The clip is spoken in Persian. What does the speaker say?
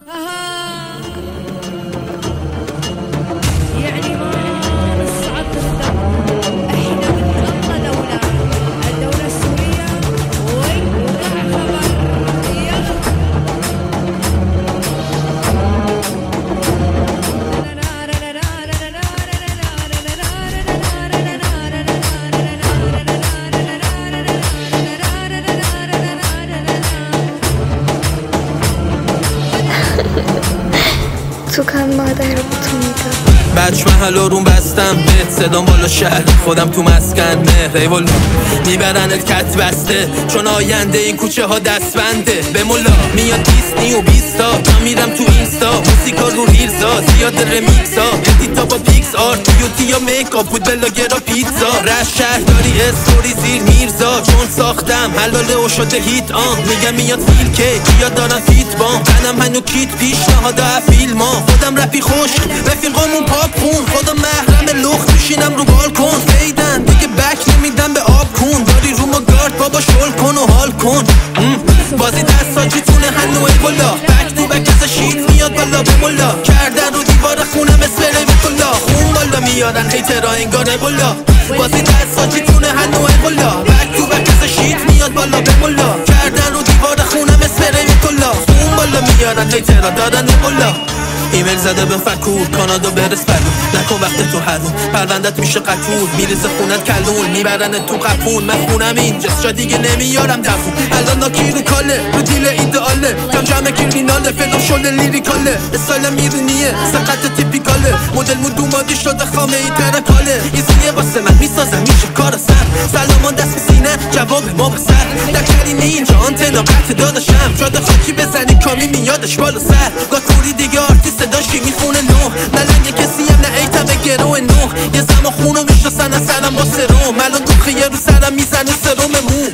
يعني ما نصعد نخدم احنا من دولة الدولة السورية وينقع خبر يلا تو کن مادر تو میدم بچ محل روم بستم بهت صدام بالا شهر خودم تو مسکن مهر ای والا میبرنت کت بسته چون آینده این کوچه ها دستبنده به مولا میاد دیسنی و بیستا من میرم تو اینستا موسیقا رو ریلزا زیاد رمیکسا ادیتا با پیکس آرت بیوتی یا میکاپ بود بلاگرا پیتزا رش شهرداری استوری زیر میرزا چون ساختم حلاله و شده هیت میگم میاد فیل که یا دارن فیت بام تنم هنو کیت پیشنهاد فیلم ها خودم رپی خوش رفیقامون پاپ خون خودم محرم لخت میشینم رو بالکن فیدن دیگه بک نمیدم به آب کن داری رو ما گارد بابا شل کن و حال کن بازی دستاجی تونه هنو ای بالا بک تو بک از شیت میاد بالا به مولا کردن رو دیوار خونم اسپری به کلا خون بالا میارن هیترا انگار بالا بازی دستاجی تونه هنو ای بالا بک تو بک از شیت میاد بالا به مولا کردن رو دیوار خونم اسپری به کلا خون بالا میارن هیترا دادن بالا ایمیل زده به فکور کانادا برس پلو نکن وقت تو هرون پروندت میشه قطور میرسه خونت کلون میبرن تو قپون من خونم اینجاست جا دیگه نمیارم دفون الان ناکی رو کاله رو دیل ایدئاله کم جمع کریمیناله فیلم شده لیریکاله استایلم میرونیه سقط تیپیکاله مدل مدومادی شده خامه ای ترکاله ایزیه واسه من میسازم میشه کار سر سلامان دست به سینه جواب ما بسر دکترینه اینجا آنتنا قطع داداشم شده خاکی بزنی کامی میادش بالا سر گاتوری دیگه آرتیست داشتی میخونه نو نه لنگ کسی هم نه ایتم گرو نو یه زمان خونو میشناسن از سرم با سرم الان دوخه یه رو سرم میزنه سرم مو